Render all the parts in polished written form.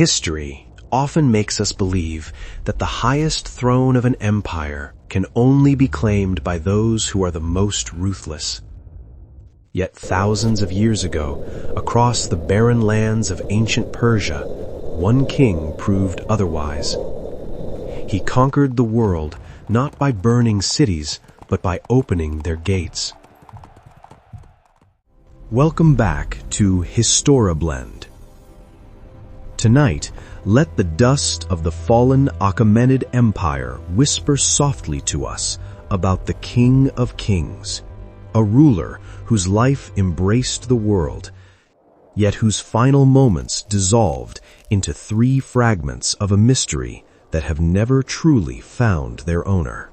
History often makes us believe that the highest throne of an empire can only be claimed by those who are the most ruthless. Yet thousands of years ago, across the barren lands of ancient Persia, one king proved otherwise. He conquered the world not by burning cities, but by opening their gates. Welcome back to historaBlend. Tonight, let the dust of the fallen Achaemenid Empire whisper softly to us about the King of Kings, a ruler whose life embraced the world, yet whose final moments dissolved into 3 fragments of a mystery that have never truly found their owner.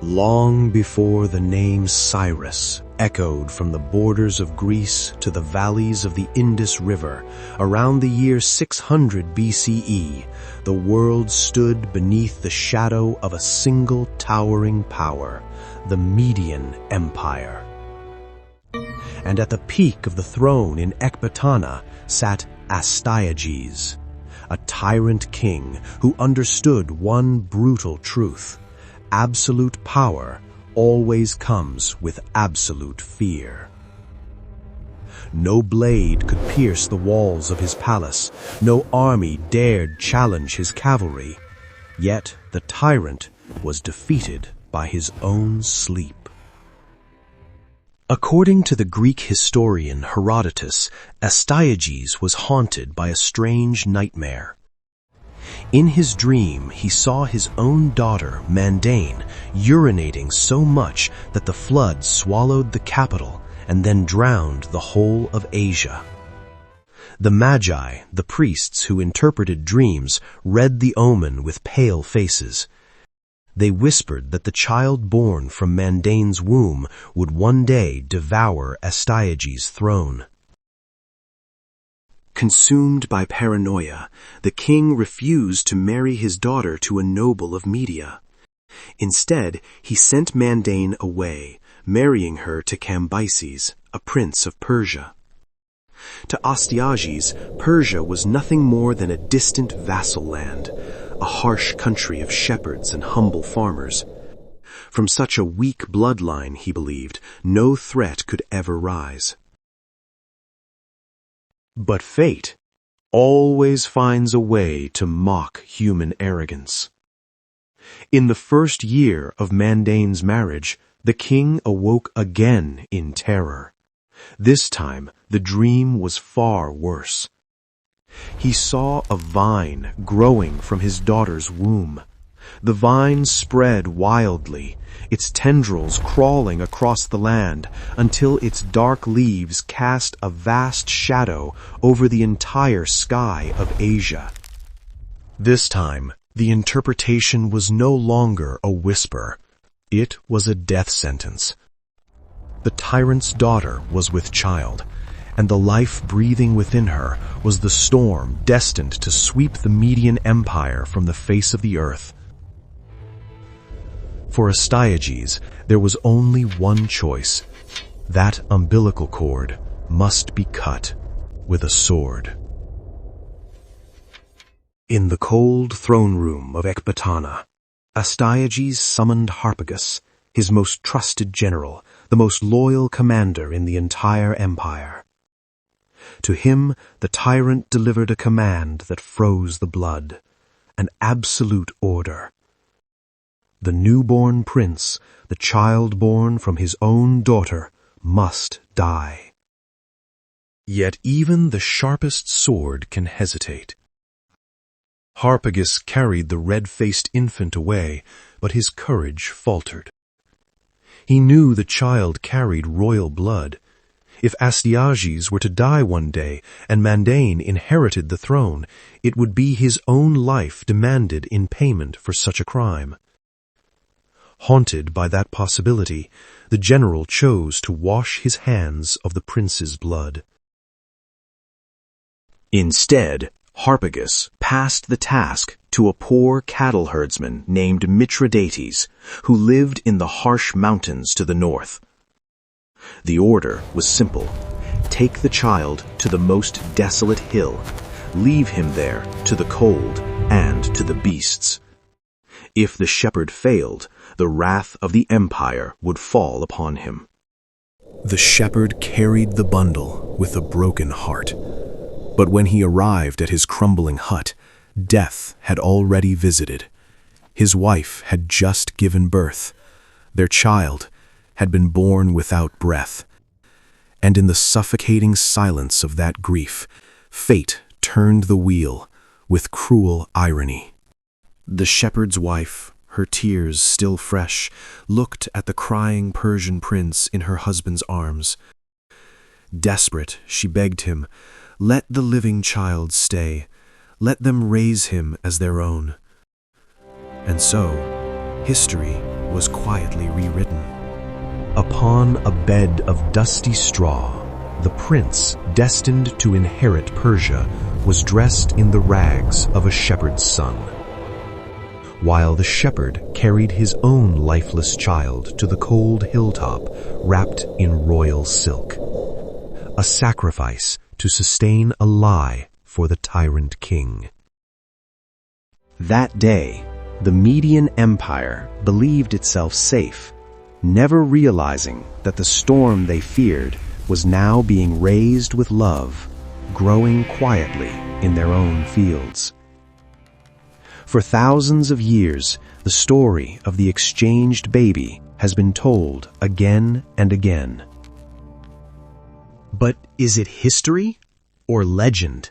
Long before the name Cyrus echoed from the borders of Greece to the valleys of the Indus River, around the year 600 BCE, the world stood beneath the shadow of a single towering power, the Median Empire. And at the peak of the throne in Ecbatana sat Astyages, a tyrant king who understood one brutal truth: absolute power always comes with absolute fear. No blade could pierce the walls of his palace, no army dared challenge his cavalry, yet the tyrant was defeated by his own sleep. According to the Greek historian Herodotus, Astyages was haunted by a strange nightmare. In his dream, he saw his own daughter, Mandane, urinating so much that the flood swallowed the capital and then drowned the whole of Asia. The Magi, the priests who interpreted dreams, read the omen with pale faces. They whispered that the child born from Mandane's womb would one day devour Astyages' throne. Consumed by paranoia, the king refused to marry his daughter to a noble of Media. Instead, he sent Mandane away, marrying her to Cambyses, a prince of Persia. To Astyages, Persia was nothing more than a distant vassal land, a harsh country of shepherds and humble farmers. From such a weak bloodline, he believed, no threat could ever rise. But fate always finds a way to mock human arrogance. In the first year of Mandane's marriage, the king awoke again in terror. This time, the dream was far worse. He saw a vine growing from his daughter's womb. The vine spread wildly, its tendrils crawling across the land until its dark leaves cast a vast shadow over the entire sky of Asia. This time, the interpretation was no longer a whisper. It was a death sentence. The tyrant's daughter was with child, and the life breathing within her was the storm destined to sweep the Median Empire from the face of the earth. For Astyages, there was only one choice. That umbilical cord must be cut with a sword. In the cold throne room of Ecbatana, Astyages summoned Harpagus, his most trusted general, the most loyal commander in the entire empire. To him, the tyrant delivered a command that froze the blood, an absolute order. The newborn prince, the child born from his own daughter, must die. Yet even the sharpest sword can hesitate. Harpagus carried the red-faced infant away, but his courage faltered. He knew the child carried royal blood. If Astyages were to die one day and Mandane inherited the throne, it would be his own life demanded in payment for such a crime. Haunted by that possibility, the general chose to wash his hands of the prince's blood. Instead, Harpagus passed the task to a poor cattle herdsman named Mithridates, who lived in the harsh mountains to the north. The order was simple: Take the child to the most desolate hill. Leave him there to the cold and to the beasts. If the shepherd failed, the wrath of the empire would fall upon him. The shepherd carried the bundle with a broken heart. But when he arrived at his crumbling hut, death had already visited. His wife had just given birth. Their child had been born without breath. And in the suffocating silence of that grief, fate turned the wheel with cruel irony. The shepherd's wife, her tears still fresh, looked at the crying Persian prince in her husband's arms. Desperate, she begged him, "Let the living child stay. Let them raise him as their own." And so, history was quietly rewritten. Upon a bed of dusty straw, the prince, destined to inherit Persia, was dressed in the rags of a shepherd's son, while the shepherd carried his own lifeless child to the cold hilltop wrapped in royal silk, a sacrifice to sustain a lie for the tyrant king. That day, the Median Empire believed itself safe, never realizing that the storm they feared was now being raised with love, growing quietly in their own fields. For thousands of years, the story of the exchanged baby has been told again and again. But is it history or legend?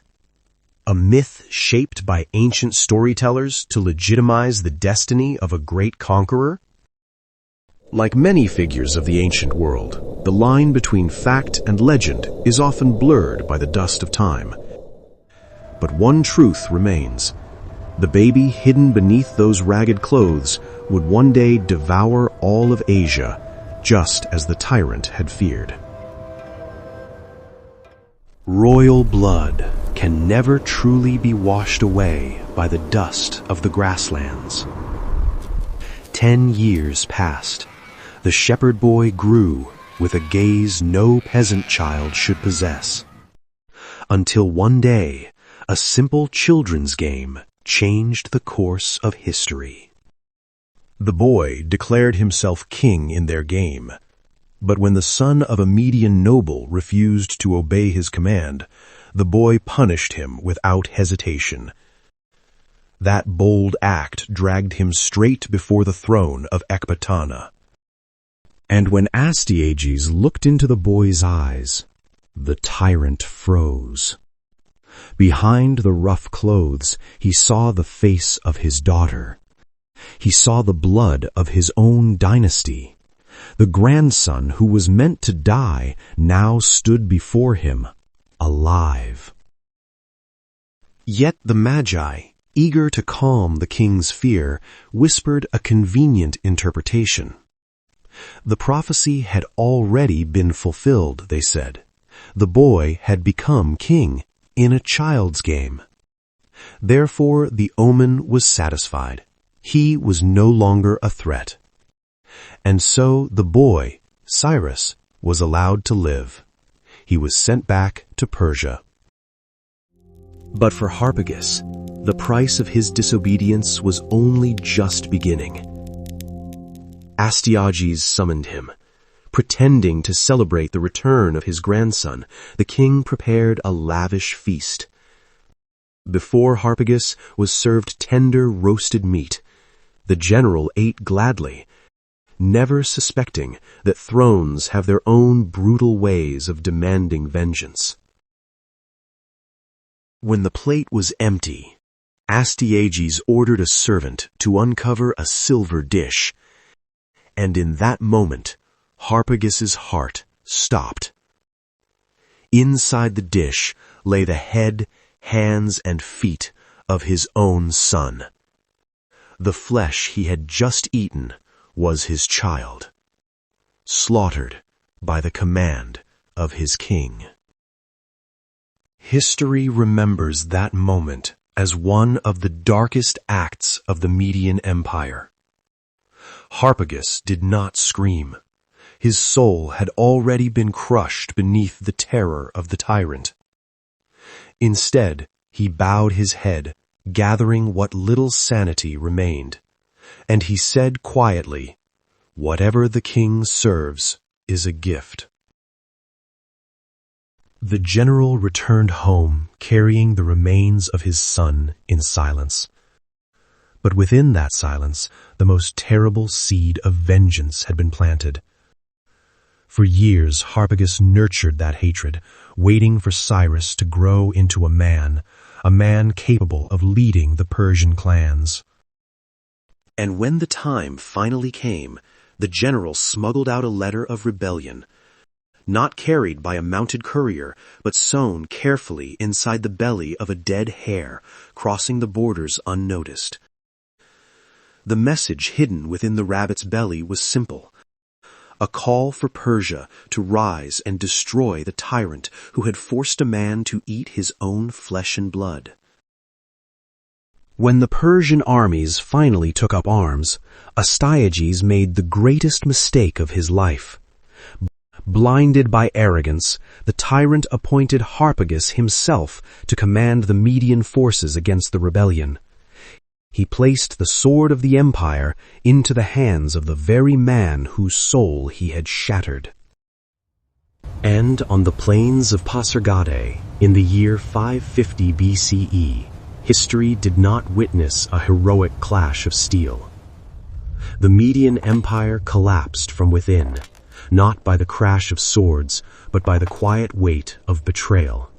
A myth shaped by ancient storytellers to legitimize the destiny of a great conqueror? Like many figures of the ancient world, the line between fact and legend is often blurred by the dust of time. But one truth remains. The baby hidden beneath those ragged clothes would one day devour all of Asia, just as the tyrant had feared. Royal blood can never truly be washed away by the dust of the grasslands. 10 years passed. The shepherd boy grew with a gaze no peasant child should possess. Until one day, a simple children's game changed the course of history. The boy declared himself king in their game, but when the son of a Median noble refused to obey his command, the boy punished him without hesitation. That bold act dragged him straight before the throne of Ecbatana. And when Astyages looked into the boy's eyes, the tyrant froze. Behind the rough clothes, he saw the face of his daughter. He saw the blood of his own dynasty. The grandson who was meant to die now stood before him, alive. Yet the Magi, eager to calm the king's fear, whispered a convenient interpretation. The prophecy had already been fulfilled, they said. The boy had become king in a child's game. Therefore the omen was satisfied. He was no longer a threat. And so the boy, Cyrus, was allowed to live. He was sent back to Persia. But for Harpagus, the price of his disobedience was only just beginning. Astyages summoned him. Pretending to celebrate the return of his grandson, the king prepared a lavish feast. Before Harpagus was served tender roasted meat. The general ate gladly, never suspecting that thrones have their own brutal ways of demanding vengeance. When the plate was empty, Astyages ordered a servant to uncover a silver dish, and in that moment, Harpagus's heart stopped. Inside the dish lay the head, hands, and feet of his own son. The flesh he had just eaten was his child, slaughtered by the command of his king. History remembers that moment as one of the darkest acts of the Median Empire. Harpagus did not scream. his soul had already been crushed beneath the terror of the tyrant. Instead, he bowed his head, gathering what little sanity remained, and he said quietly, "Whatever the king serves is a gift." The general returned home, carrying the remains of his son in silence. But within that silence, the most terrible seed of vengeance had been planted. For years, Harpagus nurtured that hatred, waiting for Cyrus to grow into a man capable of leading the Persian clans. And when the time finally came, the general smuggled out a letter of rebellion, not carried by a mounted courier, but sewn carefully inside the belly of a dead hare, crossing the borders unnoticed. The message hidden within the rabbit's belly was simple: a call for Persia to rise and destroy the tyrant who had forced a man to eat his own flesh and blood. When the Persian armies finally took up arms, Astyages made the greatest mistake of his life. Blinded by arrogance, the tyrant appointed Harpagus himself to command the Median forces against the rebellion. He placed the sword of the empire into the hands of the very man whose soul he had shattered. And on the plains of Pasargadae, in the year 550 BCE, history did not witness a heroic clash of steel. The Median Empire collapsed from within, not by the crash of swords, but by the quiet weight of betrayal.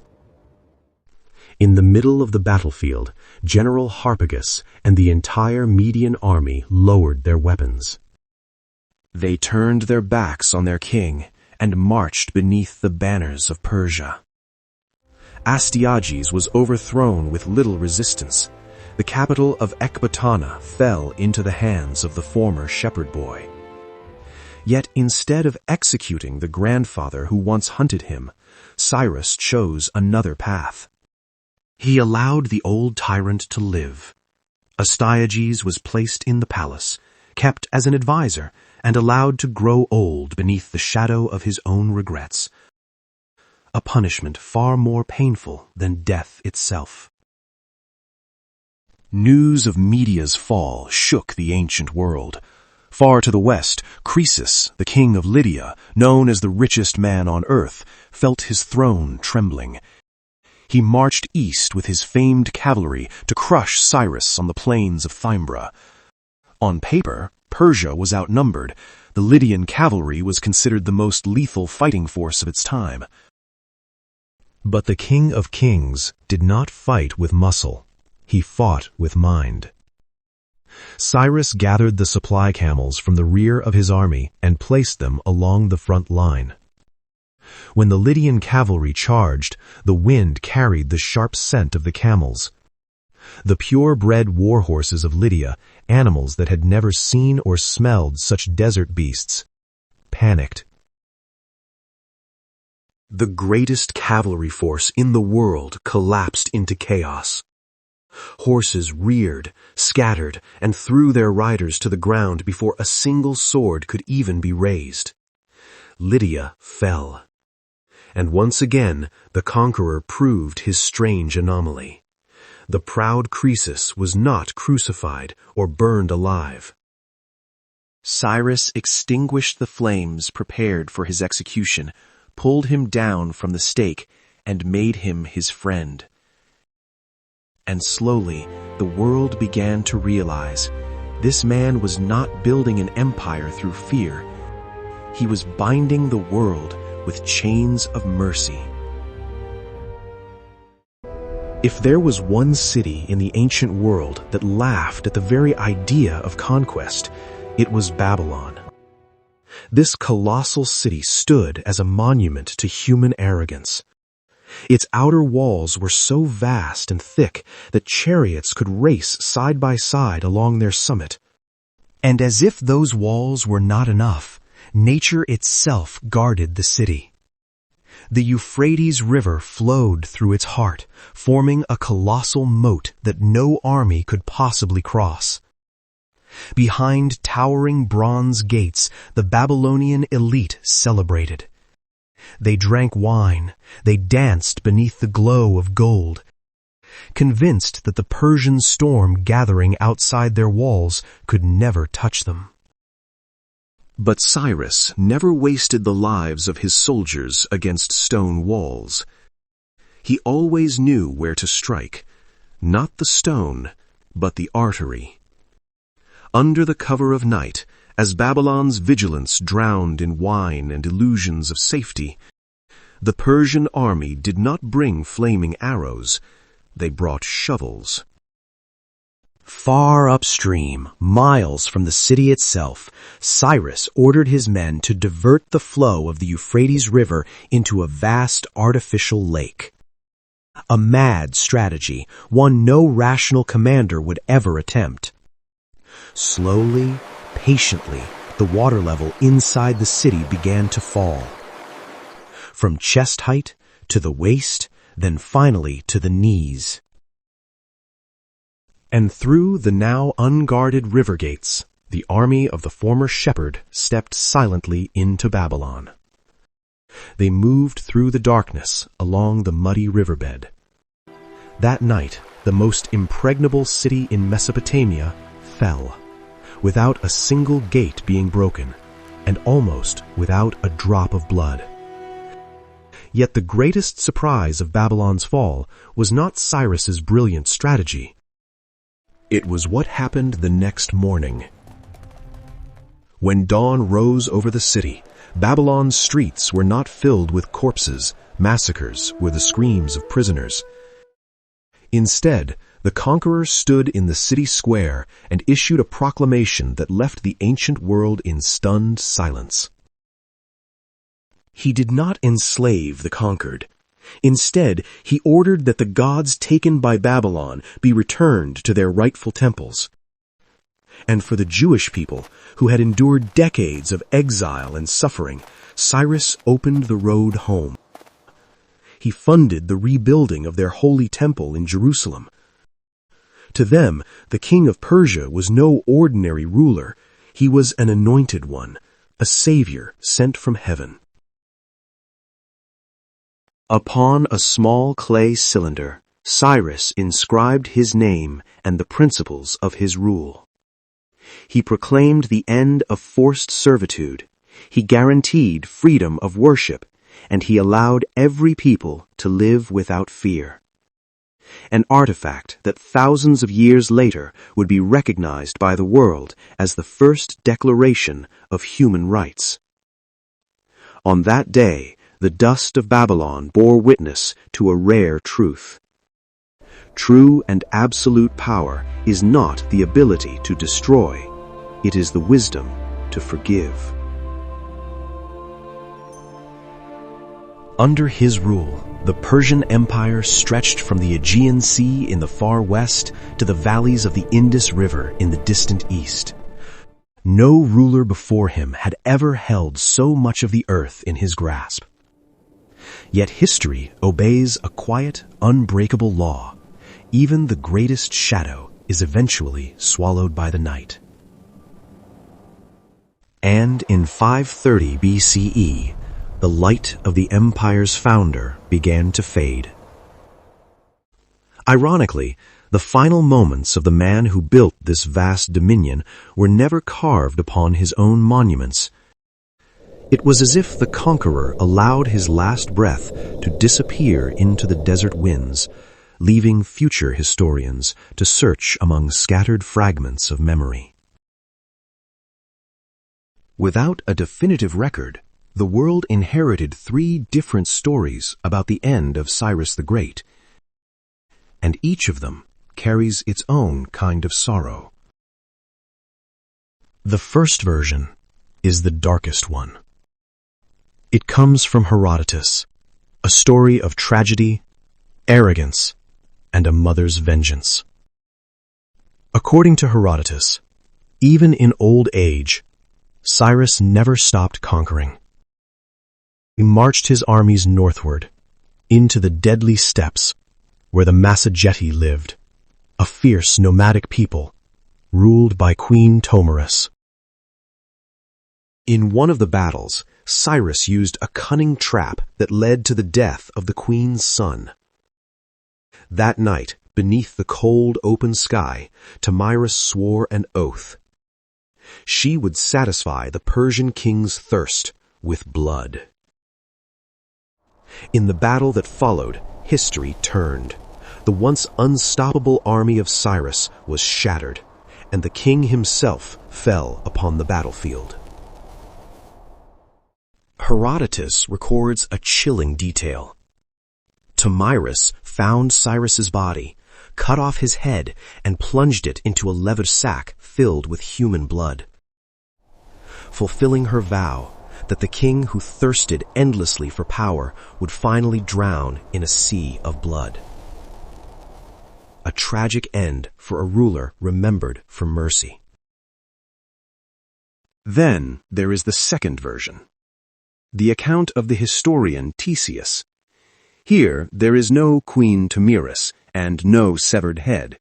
In the middle of the battlefield, General Harpagus and the entire Median army lowered their weapons. They turned their backs on their king and marched beneath the banners of Persia. Astyages was overthrown with little resistance. The capital of Ecbatana fell into the hands of the former shepherd boy. Yet instead of executing the grandfather who once hunted him, Cyrus chose another path. He allowed the old tyrant to live. Astyages was placed in the palace, kept as an advisor, and allowed to grow old beneath the shadow of his own regrets. A punishment far more painful than death itself. News of Media's fall shook the ancient world. Far to the west, Croesus, the king of Lydia, known as the richest man on earth, felt his throne trembling. He marched east with his famed cavalry to crush Cyrus on the plains of Thymbra. On paper, Persia was outnumbered. The Lydian cavalry was considered the most lethal fighting force of its time. But the King of Kings did not fight with muscle. He fought with mind. Cyrus gathered the supply camels from the rear of his army and placed them along the front line. When the Lydian cavalry charged, the wind carried the sharp scent of the camels. The pure-bred war horses of Lydia, animals that had never seen or smelled such desert beasts, panicked. The greatest cavalry force in the world collapsed into chaos. Horses reared, scattered, and threw their riders to the ground before a single sword could even be raised. Lydia fell. And once again, the conqueror proved his strange anomaly. The proud Croesus was not crucified or burned alive. Cyrus extinguished the flames prepared for his execution, pulled him down from the stake, and made him his friend. And slowly, the world began to realize this man was not building an empire through fear. He was binding the world with chains of mercy. If there was one city in the ancient world that laughed at the very idea of conquest, it was Babylon. This colossal city stood as a monument to human arrogance. Its outer walls were so vast and thick that chariots could race side by side along their summit. And as if those walls were not enough, nature itself guarded the city. The Euphrates River flowed through its heart, forming a colossal moat that no army could possibly cross. Behind towering bronze gates, the Babylonian elite celebrated. They drank wine, they danced beneath the glow of gold, convinced that the Persian storm gathering outside their walls could never touch them. But Cyrus never wasted the lives of his soldiers against stone walls. He always knew where to strike, not the stone, but the artery. Under the cover of night, as Babylon's vigilance drowned in wine and illusions of safety, the Persian army did not bring flaming arrows, they brought shovels. Far upstream, miles from the city itself, Cyrus ordered his men to divert the flow of the Euphrates River into a vast artificial lake. A mad strategy, one no rational commander would ever attempt. Slowly, patiently, the water level inside the city began to fall. From chest height to the waist, then finally to the knees. And through the now unguarded river gates, the army of the former shepherd stepped silently into Babylon. They moved through the darkness along the muddy riverbed. That night, the most impregnable city in Mesopotamia fell, without a single gate being broken, and almost without a drop of blood. Yet the greatest surprise of Babylon's fall was not Cyrus's brilliant strategy. It was what happened the next morning. When dawn rose over the city, Babylon's streets were not filled with corpses, massacres were the screams of prisoners. Instead, the conqueror stood in the city square and issued a proclamation that left the ancient world in stunned silence. He did not enslave the conquered. Instead, he ordered that the gods taken by Babylon be returned to their rightful temples. And for the Jewish people, who had endured decades of exile and suffering, Cyrus opened the road home. He funded the rebuilding of their holy temple in Jerusalem. To them, the king of Persia was no ordinary ruler. He was an anointed one, a savior sent from heaven. Upon a small clay cylinder, Cyrus inscribed his name and the principles of his rule. He proclaimed the end of forced servitude, he guaranteed freedom of worship, and he allowed every people to live without fear. An artifact that thousands of years later would be recognized by the world as the first declaration of human rights. On that day, the dust of Babylon bore witness to a rare truth. True and absolute power is not the ability to destroy, it is the wisdom to forgive. Under his rule, the Persian Empire stretched from the Aegean Sea in the far west to the valleys of the Indus River in the distant east. No ruler before him had ever held so much of the earth in his grasp. Yet history obeys a quiet, unbreakable law. Even the greatest shadow is eventually swallowed by the night. And in 530 BCE, the light of the empire's founder began to fade. Ironically, the final moments of the man who built this vast dominion were never carved upon his own monuments. It was as if the conqueror allowed his last breath to disappear into the desert winds, leaving future historians to search among scattered fragments of memory. Without a definitive record, the world inherited 3 different stories about the end of Cyrus the Great, and each of them carries its own kind of sorrow. The first version is the darkest one. It comes from Herodotus, a story of tragedy, arrogance, and a mother's vengeance. According to Herodotus, even in old age, Cyrus never stopped conquering. He marched his armies northward, into the deadly steppes where the Massageti lived, a fierce nomadic people, ruled by Queen Tomarus. In one of the battles, Cyrus used a cunning trap that led to the death of the queen's son. That night, beneath the cold, open sky, Tomarus swore an oath. She would satisfy the Persian king's thirst with blood. In the battle that followed, history turned. The once unstoppable army of Cyrus was shattered, and the king himself fell upon the battlefield. Herodotus records a chilling detail. Tomarus found Cyrus's body, cut off his head, and plunged it into a leather sack filled with human blood. Fulfilling her vow that the king who thirsted endlessly for power would finally drown in a sea of blood. A tragic end for a ruler remembered for mercy. Then there is the second version, the account of the historian Ctesias. Here there is no Queen Tomarus and no severed head.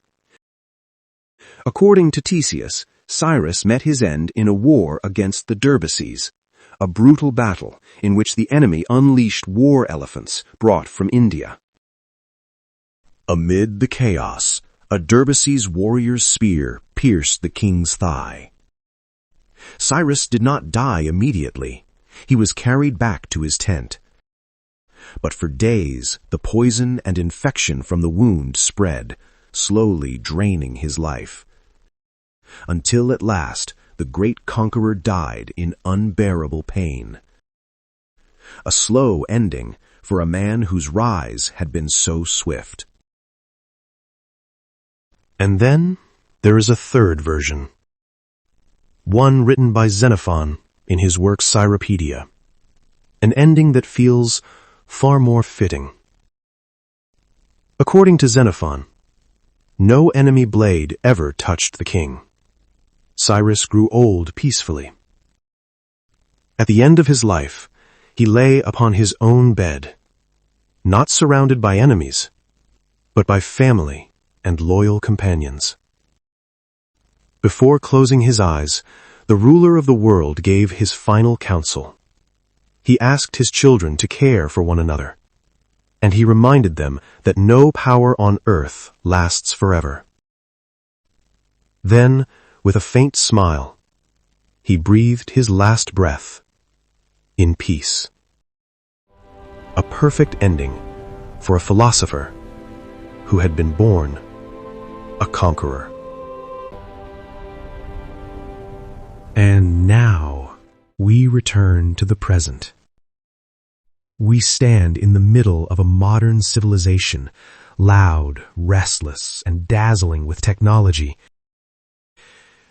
According to Ctesias, Cyrus met his end in a war against the Derbaces, a brutal battle in which the enemy unleashed war elephants brought from India. Amid the chaos, a Derbaces warrior's spear pierced the king's thigh. Cyrus did not die immediately. He was carried back to his tent. But for days, the poison and infection from the wound spread, slowly draining his life. Until at last, the great conqueror died in unbearable pain. A slow ending for a man whose rise had been so swift. And then there is a third version, one written by Xenophon in his work Cyropedia, an ending that feels far more fitting. According to Xenophon, no enemy blade ever touched the king. Cyrus grew old peacefully. At the end of his life, he lay upon his own bed, not surrounded by enemies, but by family and loyal companions. Before closing his eyes, the ruler of the world gave his final counsel. He asked his children to care for one another, and he reminded them that no power on earth lasts forever. Then, with a faint smile, he breathed his last breath in peace. A perfect ending for a philosopher who had been born a conqueror. And now we return to the present. We stand in the middle of a modern civilization, loud, restless, and dazzling with technology.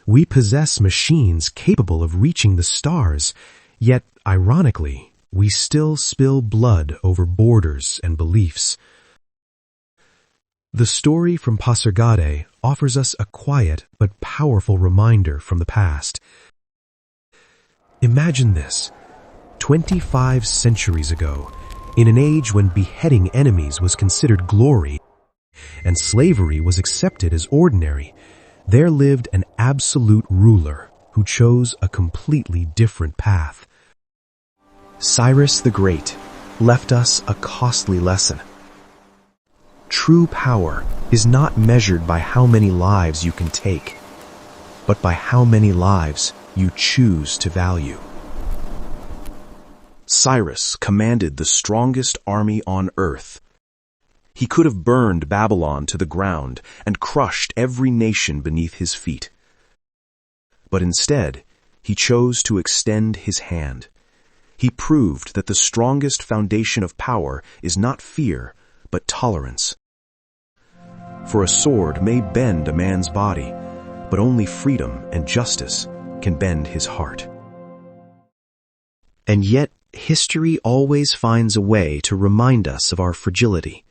We possess machines capable of reaching the stars, yet, ironically, we still spill blood over borders and beliefs. The story from Pasargadae offers us a quiet but powerful reminder from the past. Imagine this. 25 centuries ago, in an age when beheading enemies was considered glory and slavery was accepted as ordinary, there lived an absolute ruler who chose a completely different path. Cyrus the Great left us a costly lesson. True power is not measured by how many lives you can take, but by how many lives you choose to value. Cyrus commanded the strongest army on earth. He could have burned Babylon to the ground and crushed every nation beneath his feet. But instead, he chose to extend his hand. He proved that the strongest foundation of power is not fear, but tolerance. For a sword may bend a man's body, but only freedom and justice can bend his heart. And yet, history always finds a way to remind us of our fragility.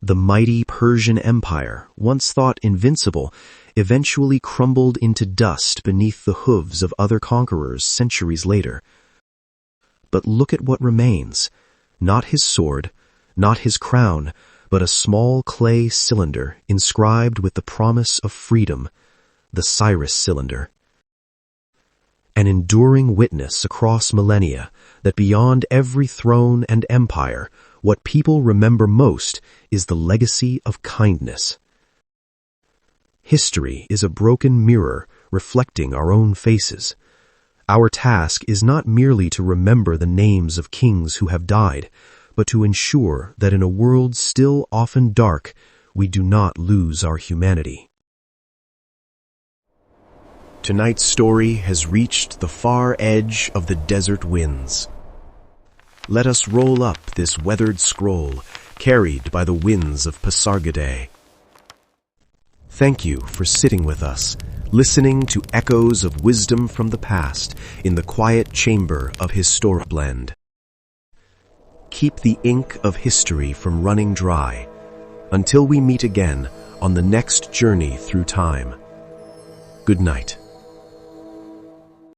The mighty Persian Empire, once thought invincible, eventually crumbled into dust beneath the hooves of other conquerors centuries later. But look at what remains. Not his sword, not his crown, but a small clay cylinder inscribed with the promise of freedom, the Cyrus cylinder. An enduring witness across millennia that beyond every throne and empire, what people remember most is the legacy of kindness. History is a broken mirror reflecting our own faces. Our task is not merely to remember the names of kings who have died, but to ensure that in a world still often dark, we do not lose our humanity. Tonight's story has reached the far edge of the desert winds. Let us roll up this weathered scroll, carried by the winds of Pasargadae. Thank you for sitting with us, listening to echoes of wisdom from the past in the quiet chamber of historaBlend. Keep the ink of history from running dry, until we meet again on the next journey through time. Good night.